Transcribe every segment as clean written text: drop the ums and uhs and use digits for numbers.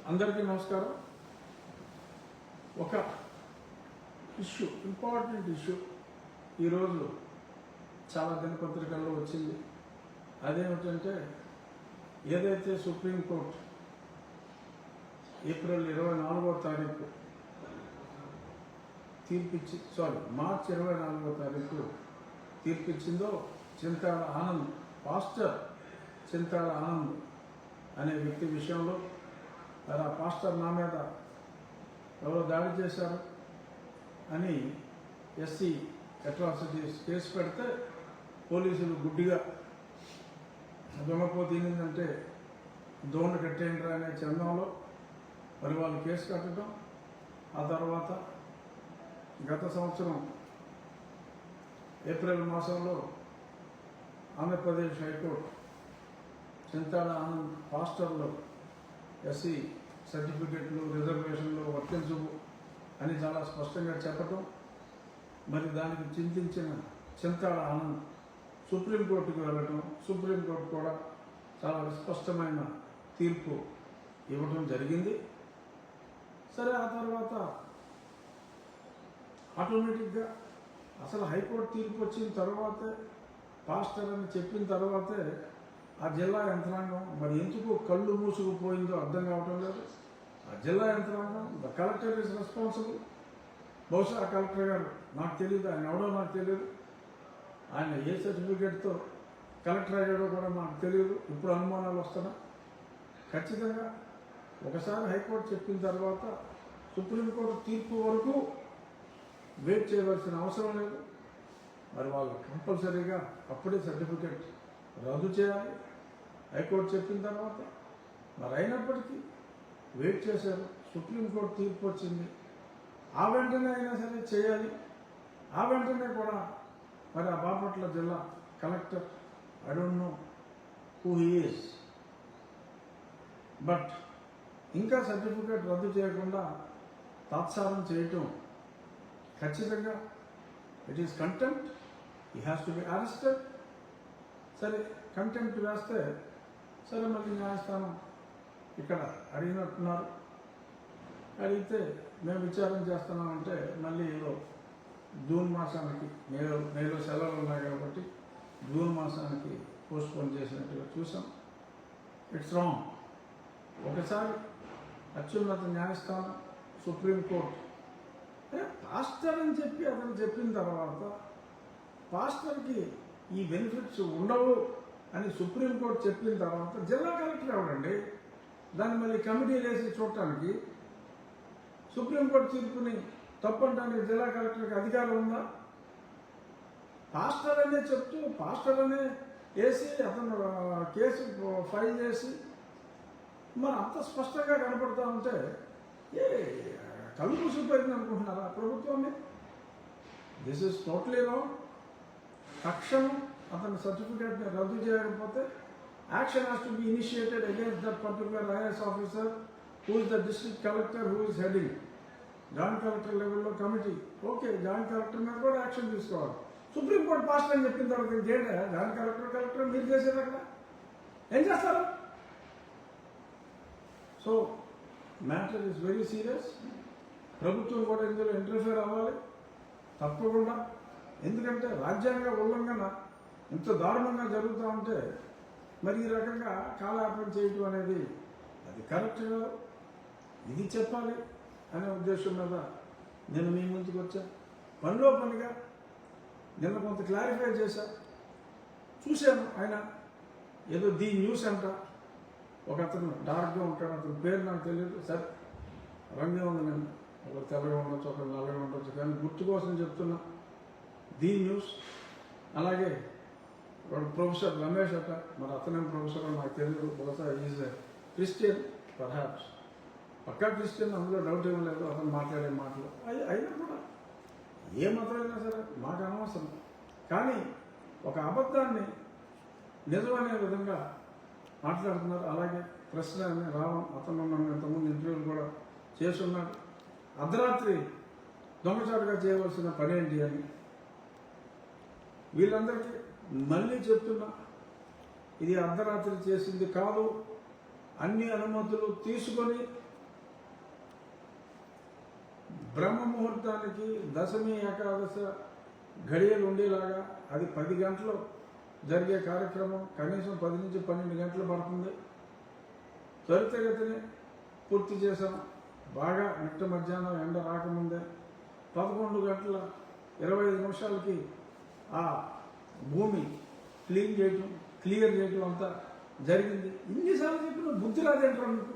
అందరికీ నమస్కారం. ఒక ఇష్యూ, ఇంపార్టెంట్ ఇష్యూ ఈరోజు చాలా దినపత్రికల్లో వచ్చింది. అదేమిటంటే, ఏదైతే సుప్రీంకోర్టు ఏప్రిల్ 24వ తారీఖు మార్చి 24వ తారీఖు తీర్పిచ్చిందో, చింతాడ ఆనంద్, పాస్టర్ చింతాడ ఆనంద్ అనే వ్యక్తి విషయంలో ఆ పాస్టర్ నా మీద ఎవరో దాడి చేశారు అని ఎస్సీ అట్రాసిటీస్ కేసు పెడితే పోలీసులు గుడ్డిగా దొంగపోతు ఏంటంటే దోణ కట్టేయండి అనే చందంలో మరి వాళ్ళు కేసు కట్టడం. ఆ తర్వాత గత సంవత్సరం ఏప్రిల్ మాసంలో ఆంధ్రప్రదేశ్ హైకోర్టు చింతాడ ఆనంద్ పాస్టర్లు ఎస్సీ సర్టిఫికెట్లు రిజర్వేషన్లు వర్తించవు అని చాలా స్పష్టంగా చెప్పటం, మరి దానికి చింతించిన చింతాడ ఆనంద్ సుప్రీంకోర్టుకు వెళ్ళటం, సుప్రీంకోర్టు కూడా చాలా స్పష్టమైన తీర్పు ఇవ్వటం జరిగింది. సరే, ఆ తర్వాత ఆటోమేటిక్గా అసలు హైకోర్టు తీర్పు వచ్చిన తర్వాతే, పాస్టర్ అని చెప్పిన తర్వాతే ఆ జిల్లా యంత్రాంగం మరి ఎందుకు కళ్ళు మూసుకుపోయిందో అర్థం కావటం లేదు. ఆ జిల్లా యంత్రాంగం, ద కలెక్టర్ ఇస్ రెస్పాన్సిబుల్. బహుశా ఆ కలెక్టర్ గారు, నాకు తెలియదు, ఆయన ఎవడో నాకు తెలియదు, ఆయన ఏ సర్టిఫికేట్తో కలెక్టర్ అయ్యాడో కూడా నాకు తెలియదు. ఇప్పుడు అనుమానాలు వస్తున్నా. ఖచ్చితంగా ఒకసారి హైకోర్టు చెప్పిన తర్వాత సుప్రీంకోర్టు తీర్పు వరకు వెయిట్ చేయవలసిన అవసరం లేదు. మరి వాళ్ళు కంపల్సరీగా అప్పుడే సర్టిఫికేట్ రద్దు చేయాలి హైకోర్టు చెప్పిన తర్వాత. మరి అయినప్పటికీ వెయిట్ చేశారు. సుప్రీంకోర్టు తీర్పు వచ్చింది, ఆ వెంటనే అయినా సరే చేయాలి. ఆ వెంటనే కూడా మరి ఆ బాపట్ల జిల్లా collector, I don't know who he is, but ఇంకా సర్టిఫికేట్ రద్దు చేయకుండా తాత్సారం చేయటం ఖచ్చితంగా it is contempt. He has to be arrested. సరే, కంటెంప్ట్ వేస్తే సరే, మళ్ళీ న్యాయస్థానం ఇక్కడ అడిగినట్టున్నారు. అడిగితే మేము విచారం చేస్తున్నామంటే మళ్ళీ ఏదో జూన్ మాసానికి, మేలో సెలవులు ఉన్నాయి కాబట్టి జూన్ మాసానికి పోస్ట్పోన్ చేసినట్టుగా చూసాం. It's wrong. ఒకసారి అత్యున్నత న్యాయస్థానం సుప్రీంకోర్టు పాస్టర్ అని చెప్పి అతను చెప్పిన తర్వాత పాస్టర్కి ఈ బెనిఫిట్స్ ఉండవు అని సుప్రీంకోర్టు చెప్పిన తర్వాత జిల్లా కలెక్టర్ ఎవరండి దాన్ని మళ్ళీ కమిటీలు వేసి చూడటానికి? సుప్రీంకోర్టు తీర్పుని తప్పంటానికి జిల్లా కలెక్టర్కి అధికారం ఉందా? పాస్టర్ అనే చెప్తూ పాస్టర్ అనే వేసి అతను కేసు ఫైల్ చేసి మరి అంత స్పష్టంగా కనపడతా ఉంటే ఏ కళ్ళు మూసిపోయింది అనుకుంటున్నారా ప్రభుత్వాన్ని? This is totally wrong. తక్షణం అతని సర్టిఫికేట్ని రద్దు చేయకపోతే action has to be initiated against that particular IAS officer who is the district collector who is heading joint collector లెవెల్లో కమిటీ. ఓకే, జాయింట్ కలెక్టర్ మీద కూడా యాక్షన్ తీసుకోవాలి. సుప్రీంకోర్టు పాస్టర్ అని చెప్పిన తర్వాత ఇంకేంటే జాయింట్ కలెక్టర్ మీరు చేసేది అక్కడ ఏం చేస్తారు? So matter is very serious. ప్రభుత్వం కూడా ఇందులో ఇంటర్ఫియర్ అవ్వాలి తప్పకుండా. ఎందుకంటే రాజ్యాంగ ఉల్లంఘన ఇంత దారుణంగా జరుగుతూ ఉంటే మరి ఈ రకంగా కాలయాపన చేయటం అనేది అది కరెక్ట్ కాదు. ఇది చెప్పాలి అనే ఉద్దేశం మీద నేను మీ ముందుకు వచ్చా. పనిలో పనిగా నిన్న కొంత క్లారిఫై చేశా. చూశాను, ఆయన ఏదో ది న్యూస్ అంట, ఒక అతను డార్క్గా ఉంటాడు, అతని పేరు నాకు తెలియదు. సరే, రంగే ఉంది, నేను ఒకరు తెల్లగా ఉండొచ్చు, ఒకరు నల్లగా ఉండొచ్చు, కానీ గుర్తు కోసం చెప్తున్నా. The news. అలాగే వాడు ప్రొఫెసర్ రమేష్ అట, మరి అతనేం ప్రొఫెసర్ నాకు తెలియదు. బహుశా ఈజ్ క్రిస్టియన్, పర్హాప్స్ పక్కా క్రిస్టియన్, అందులో డౌట్ ఏం లేదు. అతను మాట్లాడే మాటలు అయినా కూడా ఏ మతమైనా సరే మాకు అనవసరం. కానీ ఒక అబద్ధాన్ని నిజమనే విధంగా మాట్లాడుతున్నారు. అలాగే ప్రశ్న రావడం, అతను నన్ను ఇంతకుముందు ఇంటర్వ్యూలు కూడా చేస్తున్నాడు. అర్ధరాత్రి దొంగచాటుగా చేయవలసిన పని ఏంటి అని వీళ్ళందరికీ మళ్ళీ చెప్తున్నా, ఇది అర్ధరాత్రి చేసింది కాదు. అన్ని అనుమతులు తీసుకొని బ్రహ్మ ముహూర్తానికి దశమి ఏకాదశ గడియలు ఉండేలాగా అది 10 గంటలు జరిగే కార్యక్రమం కనీసం 10 నుంచి 12 గంటలు పడుతుంది. త్వరితగతిని పూర్తి చేశాం. బాగా నిట్ట మధ్యాహ్నం ఎండ రాకముందే 11 గంటల 25 నిమిషాలకి ఆ భూమి క్లియర్ చేయటం అంతా జరిగింది. ఇన్నిసార్లు చెప్పిన బుద్ధి రాదేంటారు మీకు?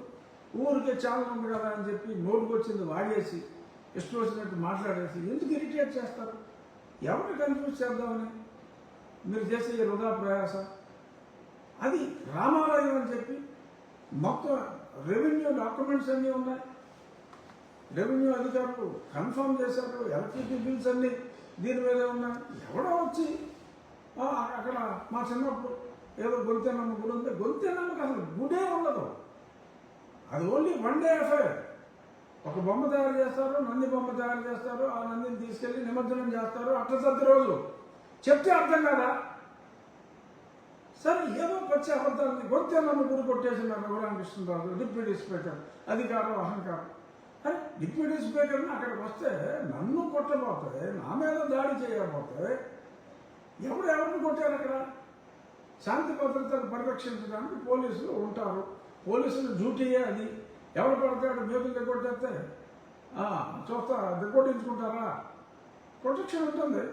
ఊరికే చాలా ఉంది కదా అని చెప్పి నోటుకు వచ్చింది వాగేసి ఇష్టం వచ్చినట్టు మాట్లాడేసి ఎందుకు ఇరిటేట్ చేస్తారు? ఎవరిని కన్ఫ్యూజ్ చేద్దామని మీరు చేసే ఈ వృధా ప్రయాస. అది రామాలయం అని చెప్పి మొత్తం రెవెన్యూ డాక్యుమెంట్స్ అన్నీ ఉన్నాయి. రెవెన్యూ అధికారులు కన్ఫర్మ్ చేశారు. ఎలక్ట్రిసిటీ బిల్స్ అన్నీ దీని మీదే ఉన్నాయి. ఎవడో వచ్చి అక్కడ మా చిన్నప్పుడు ఏదో గొంతెనమ్మ గుడి ఉంది. గొంతెనమ్మకి అసలు గుడే ఉండదు. అది ఓన్లీ 1 డే అఫైర్. ఒక బొమ్మ తయారు చేస్తారు, నంది బొమ్మ తయారు చేస్తారు, ఆ నందిని తీసుకెళ్ళి నిమజ్జనం చేస్తారు. అట్లసత్తి రోజు చెప్తే అర్థం కదా. సరే ఏదో వచ్చే అబద్ధాలని గొంతెనమ్మ గుడి కొట్టేసినారు రఘురామకృష్ణరాజు డిప్యూటీ స్పీకర్. అధికారం అహంకారం. అరే డిప్యూటీ స్పీకర్ని అక్కడికి వస్తే నన్ను కొట్టబోతే, నా మీద దాడి చేయకపోతే ఎవరిని కొట్టారు? అక్కడ శాంతి భద్రతను పరిరక్షించడానికి పోలీసులు ఉంటారు. పోలీసులు డ్యూటీయే అది. ఎవరు పడతాడు మేకులు దిగొట్టేస్తే చూస్తా దిగొట్టించుకుంటారా? ప్రొటెక్షన్ ఉంటుంది.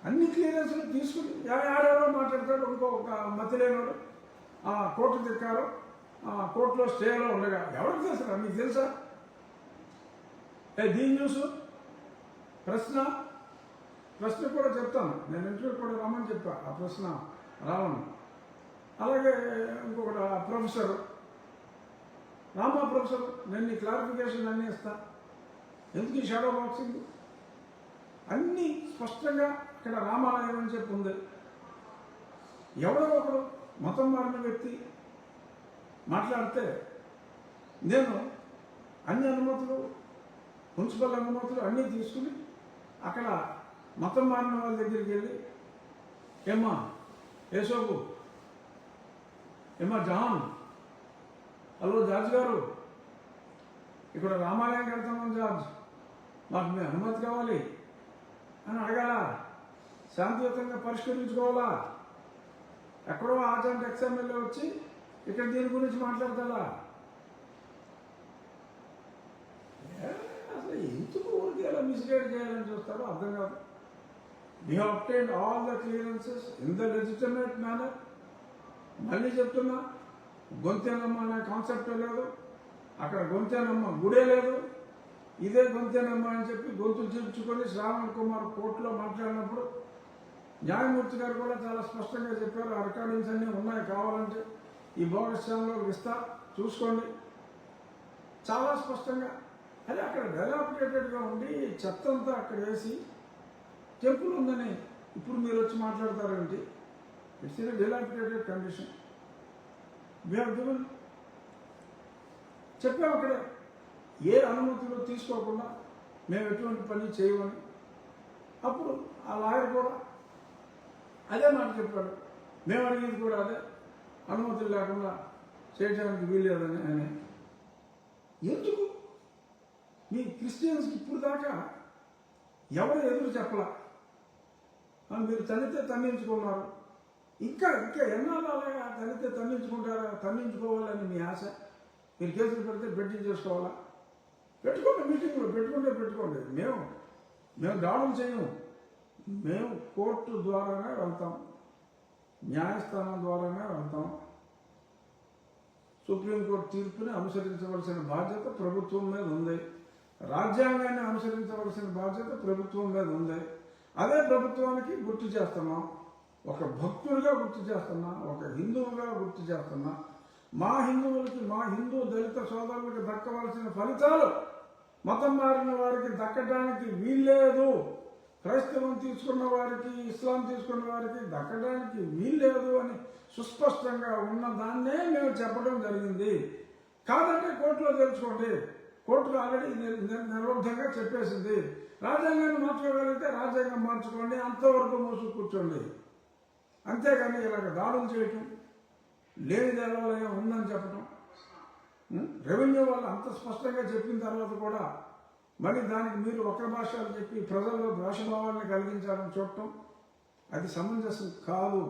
అన్ని క్లియరెన్స్లు తీసుకుని ఆడెవరో మాట్లాడతాడు. ఇంకొక మతిలేనోడు కోర్టు దిక్కారు, కోర్టులో స్టేలో ఉండగా ఎవరికి తెలుసా? మీకు తెలుసా? దీని న్యూస్ ప్రశ్న కూడా చెప్తాను. నేను ఇంటర్వ్యూ కూడా రమ్మని చెప్పా. ఆ ప్రశ్న రావను. అలాగే ఇంకొకటి ప్రొఫెసర్ రామా ప్రొఫెసర్, నేను నీ క్లారిఫికేషన్ అన్నీ ఇస్తా. ఎందుకు ఈ షాడో బాక్సింగ్? అన్నీ స్పష్టంగా ఇక్కడ రామాలయం అని చెప్పి ఉంది. ఎవరో ఒకరు మతం మారిన వ్యక్తి మాట్లాడితే నేను అన్ని అనుమతులు, మున్సిపల్ అనుమతులు అన్నీ తీసుకుని అక్కడ మతం మారిన వాళ్ళ దగ్గరికి వెళ్ళి, ఏమ్మా యేసోబు, ఏమ్మా జాన్, హలో జార్జ్ గారు, ఇక్కడ రామాలయం కడతామని జార్జ్, మాకు మీ అనుమతి కావాలి అని అడగాల. శాంతియుతంగా పరిష్కరించుకోవాలా? ఎక్కడో ఆజెంట్ ఎక్స్ఎమ్మెల్యే వచ్చి ఇక్కడ దీని గురించి మాట్లాడతాడా? అసలు ఎందుకు ఊరికి ఎలా మిస్గైడ్ చేయాలని చూస్తారో అర్థం కాదు. We have obtained all the clearances in the legitimate manner. మళ్ళీ చెప్తున్నా, గొంతెనమ్మ అనే కాన్సెప్ట్ లేదు. అక్కడ గొంతెనమ్మ గుడే లేదు. ఇదే గొంతెనమ్మ అని చెప్పి గొంతులు చేర్చుకొని శ్రావణ్ కుమార్ కోర్టులో మాట్లాడినప్పుడు న్యాయమూర్తి గారు కూడా చాలా స్పష్టంగా చెప్పారు. ఆ రికార్డింగ్స్ అన్నీ ఉన్నాయి, కావాలంటే ఈ బోగస్ ఛానల్లో ఇస్తా, చూసుకోండి. చాలా స్పష్టంగా అదే అక్కడ డెలాపిటేటెడ్గా ఉండి చెత్తంతా అక్కడ వేసి టెంపుల్ ఉందని ఇప్పుడు మీరు వచ్చి మాట్లాడతారేంటి? It's in dilapidated condition. We have given, చెప్పాము అక్కడే ఏ అనుమతులు తీసుకోకుండా మేము ఎటువంటి పని చేయమని. అప్పుడు ఆ లాయర్ కూడా అదే మాట చెప్పాడు. మేము అడిగేది కూడా అదే, అనుమతులు లేకుండా చేయడానికి వీల్లేదని. అని ఎందుకు మీ క్రిస్టియన్స్కి ఇప్పుడు దాకా ఎవరు ఎదురు చెప్పలా? మీరు తన్నితే తన్నించుకున్నారు. ఇంకా ఎన్నాళ్ళు అలాగా తన్నితే తన్నించుకుంటారా? తన్నించుకోవాలని మీ ఆశ. మీరు కేసులు పెడితే బెట్టింగ్ చేసుకోవాలా? పెట్టుకోండి, మీటింగ్లో పెట్టుకోండి. మేము దాడులు చేయము. మేము కోర్టు ద్వారానే వెళ్తాం, న్యాయస్థానం ద్వారానే వెళ్తాం. సుప్రీంకోర్టు తీర్పుని అనుసరించవలసిన బాధ్యత ప్రభుత్వం మీద ఉంది. రాజ్యాంగాన్ని అనుసరించవలసిన బాధ్యత ప్రభుత్వం మీద ఉంది. అదే ప్రభుత్వానికి గుర్తు చేస్తున్నాం. ఒక భక్తుడిగా గుర్తు చేస్తున్నా, ఒక హిందువుగా గుర్తు చేస్తున్నా. మా హిందువులకి, మా హిందూ దళిత సోదరులకి దక్కవలసిన ఫలితాలు మతం మారిన వారికి దక్కడానికి వీల్లేదు. క్రైస్తవం తీసుకున్న వారికి, ఇస్లాం తీసుకున్న వారికి దక్కడానికి వీల్లేదు అని సుస్పష్టంగా ఉన్నదాన్నే మేము చెప్పడం జరిగింది. కాదంటే కోర్టులో తెలుసుకోండి. కోర్టులో ఆల్రెడీ నిర్బద్ధంగా చెప్పేసింది. రాజ్యాంగాన్ని మార్చుకోగలిగితే రాజ్యాంగం మార్చుకోండి, అంతవరకు మోసు కూర్చోండి. అంతేగాని ఇలాగ దాడులు చేయటం, లేని దేవాలయం ఉందని చెప్పటం రెవెన్యూ వాళ్ళు అంత స్పష్టంగా చెప్పిన తర్వాత కూడా మరి దానికి మీరు ఒక్క భాషలు చెప్పి ప్రజల్లో ద్వేషభావాన్ని కలిగించాలని చూడటం అది సమంజసం కాదు.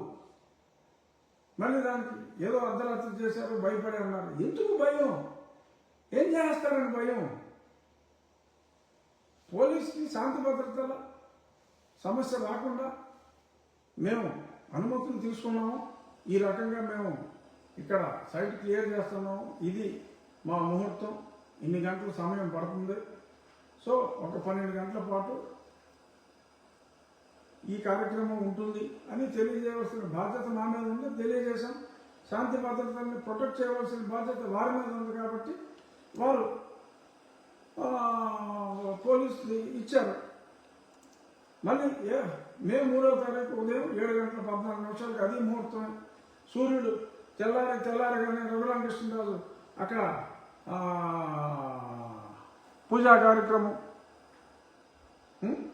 మళ్ళీ దానికి ఏదో అర్ధరాత్రి చేశారు, భయపడి అన్నారు. ఎందుకు భయం? ఏం చేస్తారని భయం? పోలీస్కి శాంతి భద్రతల సమస్య రాకుండా మేము అనుమతులు తీసుకున్నాము, ఈ రకంగా మేము ఇక్కడ సైట్ క్లియర్ చేస్తున్నాము, ఇది మా ముహూర్తం, ఇన్ని గంటల సమయం పడుతుంది, సో ఒక 12 గంటల పాటు ఈ కార్యక్రమం ఉంటుంది అని తెలియజేయవలసిన బాధ్యత మా మీద ఉంది. తెలియజేశాం. శాంతి భద్రతల్ని ప్రొటెక్ట్ చేయవలసిన బాధ్యత వారి మీద ఉంది కాబట్టి వారు పోలీసులు ఇచ్చారు. మళ్ళీ మే 3వ తారీఖు ఉదయం 7:14 అది ముహూర్తం. సూర్యుడు తెల్లారగానే రఘురామకృష్ణరాజు అక్కడ పూజా కార్యక్రమం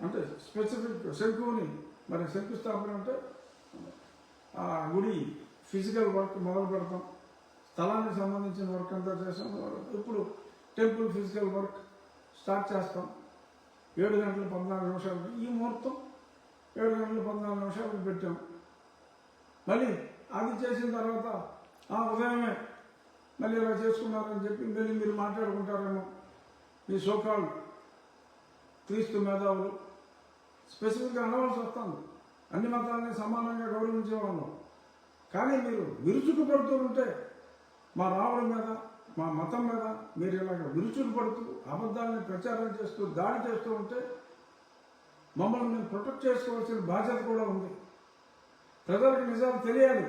అంటే స్పెసిఫిక్ శంకుని మరి శంకుస్థాపన అంటే ఆ గుడి ఫిజికల్ వర్క్ మొదలు పెడతాం, స్థలానికి సంబంధించిన వర్క్ అంతా చేస్తాం. ఇప్పుడు టెంపుల్ ఫిజికల్ వర్క్ స్టార్ట్ చేస్తాం 7:14 ఈ ముహూర్తం 7:14 పెట్టాం. మళ్ళీ అది చేసిన తర్వాత ఉదయమే మళ్ళీ ఇలా చేసుకున్నారని చెప్పి మళ్ళీ మీరు మాట్లాడుకుంటారేమో. ఈ సోకాల్ క్రీస్తు మేధావులు స్పెసిఫిక్గా అనవలసి వస్తుంది. అన్ని మతాలని సమానంగా గౌరవించేవాళ్ళం. కానీ మీరు విరుచుకు పడుతూ ఉంటే మా రావుడి మీద, మా మతం మీద మీరు ఇలాగ విరుచుకు పడుతూ అబద్ధాలని ప్రచారం చేస్తూ దాడి చేస్తూ ఉంటే మమ్మల్ని మేము ప్రొటెక్ట్ చేసుకోవాల్సిన బాధ్యత కూడా ఉంది. ప్రజలకు నిజాలు తెలియాలి.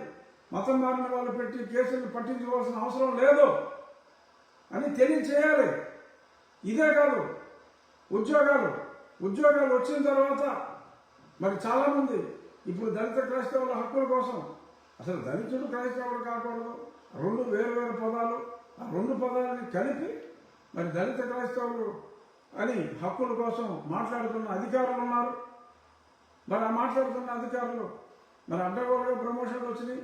మతం మారిన వాళ్ళు పెట్టి కేసులను పట్టించుకోవాల్సిన అవసరం లేదు అని తెలియచేయాలి. ఇదే కాదు, ఉద్యోగాలు వచ్చిన తర్వాత మరి చాలామంది ఇప్పుడు దళిత క్రైస్తవుల హక్కుల కోసం, అసలు దళితుడు క్రైస్తవుడు కాకూడదు, 2 వేరు పదాలు, ఆ 2 పదాలని కలిపి మరి దళిత క్రైస్తవులు అని హక్కుల కోసం మాట్లాడుతున్న అధికారులు ఉన్నారు. మరి ఆ మాట్లాడుతున్న అధికారులు మరి అడ్డగోలుగా ప్రమోషన్లు వచ్చినాయి.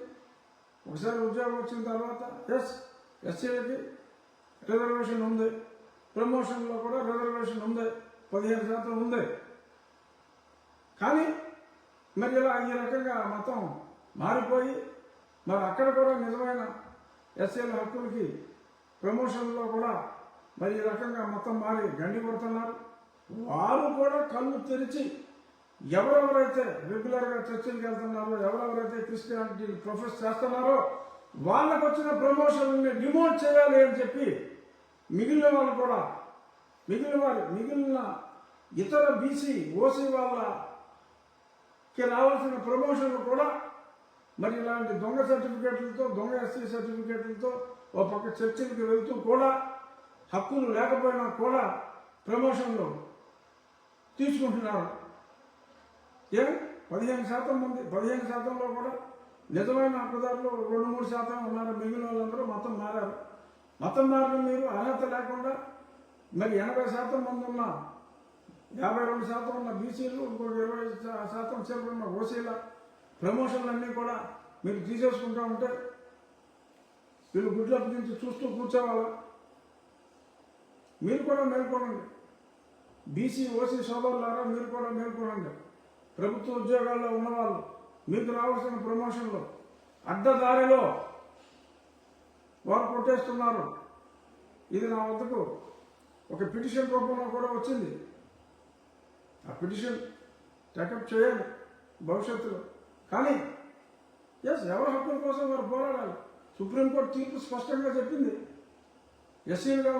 ఒకసారి ఉద్యోగం వచ్చిన తర్వాత ఎస్సీలకి రిజర్వేషన్ ఉంది, ప్రమోషన్లో కూడా రిజర్వేషన్ ఉంది, 15% ఉంది. కానీ మరి ఇలా ఈ రకంగా మతం మారిపోయి మరి అక్కడ కూడా నిజమైన ఎస్సీల హక్కులకి ప్రమోషన్లో కూడా మరి ఈ రకంగా మతం మారి గండి కొడుతున్నారు. వారు కూడా కళ్ళు తెరిచి ఎవరెవరైతే రెగ్యులర్గా చర్చిలకు వెళ్తున్నారో, ఎవరెవరైతే క్రిస్టియానిటీ ప్రొఫెస్ చేస్తున్నారో వాళ్ళకు వచ్చిన ప్రమోషన్ని డిమోట్ చేయాలి అని చెప్పి మిగిలిన వాళ్ళు కూడా మిగిలిన ఇతర బీసీ ఓసీ వాళ్ళకి రావాల్సిన ప్రమోషన్లు కూడా మరి ఇలాంటి దొంగ సర్టిఫికేట్లతో, దొంగ ఎస్సీ సర్టిఫికేట్లతో ఓ పక్క చర్చిలకు వెళ్తూ కూడా హక్కులు లేకపోయినా కూడా ప్రమోషన్లు తీసుకుంటున్నారు. 15% మంది, 15%లో కూడా నిజమైన హక్కుదారులు 2-3% ఉన్నారు. మిగిలిన వాళ్ళందరూ మతం మారారు. మతం మారిన మీరు అర్హత లేకుండా మరి 80% మంది ఉన్న 52% ఉన్న బీసీలు, ఇంకొక 20% సేపు ఉన్న ఓసీల ప్రమోషన్లన్నీ కూడా మీరు తీసేసుకుంటూ ఉంటే వీళ్ళు గుడ్లప్పటి నుంచి చూస్తూ కూర్చోవాలా? మీరు కూడా మేల్కొనండి. బీసీ ఓసీ సోదరులారా మీరు కూడా మేల్కొనండి. ప్రభుత్వ ఉద్యోగాల్లో ఉన్నవాళ్ళు మీకు రావాల్సిన ప్రమోషన్లు అడ్డదారిలో వారు కొట్టేస్తున్నారు. ఇది నా వద్దకు ఒక పిటిషన్ రూపంలో కూడా వచ్చింది. ఆ పిటిషన్ టేకప్ చేయాలి భవిష్యత్తులో. కానీ ఎవరి హక్కుల కోసం వారు పోరాడాలి. సుప్రీంకోర్టు తీర్పు స్పష్టంగా చెప్పింది. ఎస్సీలుగా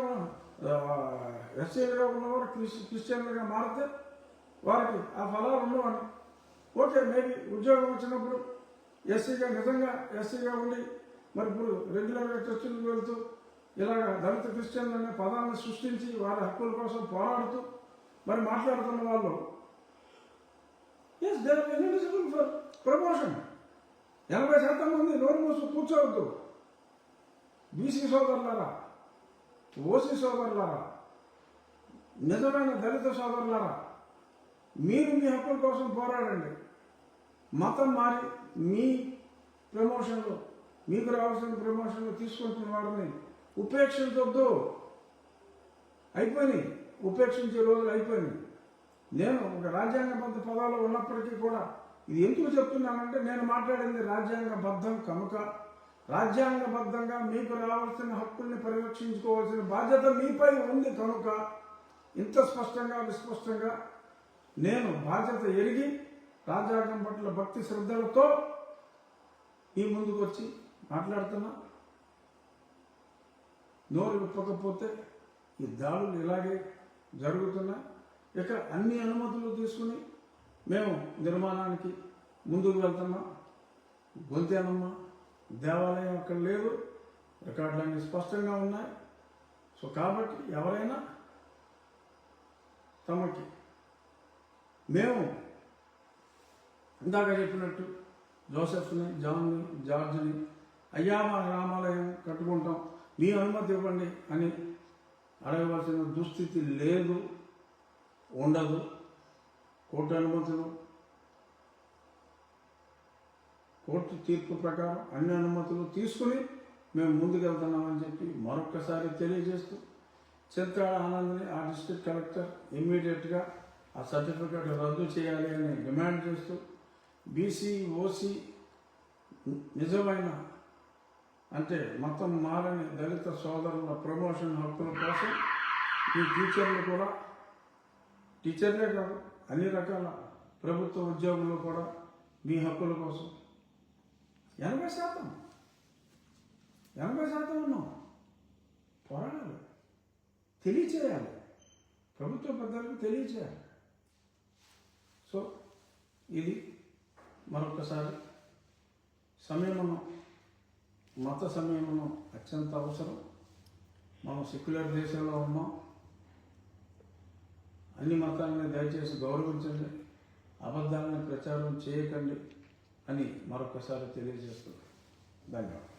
ఉన్నవారు క్రిస్టియన్లుగా మారితే వారికి ఆ ఫలాలు ఉండవని. ఓకే, మేబీ ఉద్యోగం వచ్చినప్పుడు నిజంగా ఎస్సీగా ఉండి మరి ఇప్పుడు రెగ్యులర్గా చర్చలకు వెళ్తూ ఇలాగ దళిత క్రిస్టియన్లు అనే పదాన్ని సృష్టించి వారి హక్కుల కోసం పోరాడుతూ మరి మాట్లాడుతున్న వాళ్ళు they are eligible for promotion. 80% మంది నోరు మూసు కూర్చోవద్దు. బీసీ సోదరులారా, ఓసీ సోదరులారా, నిజమైన దళిత సోదరులారా, మీరు మీ హక్కుల కోసం పోరాడండి. మతం మారి మీ ప్రమోషన్లు, మీకు రావాల్సిన ప్రమోషన్లు తీసుకుంటున్న వారిని ఉపేక్షించొద్దు. అయిపోయినాయి, ఉపేక్షించే రోజులు అయిపోయినాయి. నేను ఒక రాజ్యాంగబద్ధ పదాలు ఉన్నప్పటికీ కూడా ఇది ఎందుకు చెప్తున్నానంటే, నేను మాట్లాడింది రాజ్యాంగబద్ధం కనుక, రాజ్యాంగబద్ధంగా మీకు రావాల్సిన హక్కుల్ని పరిరక్షించుకోవాల్సిన బాధ్యత మీపై ఉంది కనుక ఇంత స్పష్టంగా విస్పష్టంగా నేను బాధ్యత ఎరిగి రాజ్యాంగం పట్ల భక్తి శ్రద్ధలతో ఈ ముందుకు వచ్చి మాట్లాడుతున్నా. నోరు విప్పకపోతే ఈ దాడులు ఇలాగే జరుగుతున్నాయి. ఇక అన్ని అనుమతులు తీసుకుని మేము నిర్మాణానికి ముందుకు వెళ్తున్నాం. గొంతేనమ్మ దేవాలయం అక్కడ లేదు, రికార్డులన్నీ స్పష్టంగా ఉన్నాయి. సో కాబట్టి ఎవరైనా తమకి మేము ఇందాక చెప్పినట్టు జోసెఫ్ని, జాన్ని, జార్జ్ని అయ్యా మా రామాలయం కట్టుకుంటాం, మీ అనుమతి ఇవ్వండి అని అడగవలసిన దుస్థితి లేదు, ఉండదు. కోర్టు అనుమతులు, కోర్టు తీర్పు ప్రకారం అన్ని అనుమతులు తీసుకుని మేము ముందుకెళ్తున్నామని చెప్పి మరొక్కసారి తెలియజేస్తూ, చింతాడ ఆనంద్ని ఆ డిస్ట్రిక్ట్ కలెక్టర్ ఇమ్మీడియట్గా ఆ సర్టిఫికేట్ రద్దు చేయాలి అని డిమాండ్ చేస్తూ, బీసీ ఓసీ నిజమైన అంటే మతం మారని దళిత సోదరుల ప్రమోషన్ హక్కుల కోసం ఈ టీచర్లే కాదు అన్ని రకాల ప్రభుత్వ ఉద్యోగులు కూడా మీ హక్కుల కోసం 80% ఉన్నాం. పోరాడాలి, తెలియచేయాలి, ప్రభుత్వ పెద్దలకు తెలియచేయాలి. సో ఇది మరొకసారి సంయమనం, మత సంయమనం అత్యంత అవసరం. మనం సెక్యులర్ దేశంలో ఉన్నాం. అన్ని మతాలని దయచేసి గౌరవించండి, అబద్ధాలను ప్రచారం చేయకండి అని మరొకసారి తెలియజేస్తున్నాను. ధన్యవాదాలు.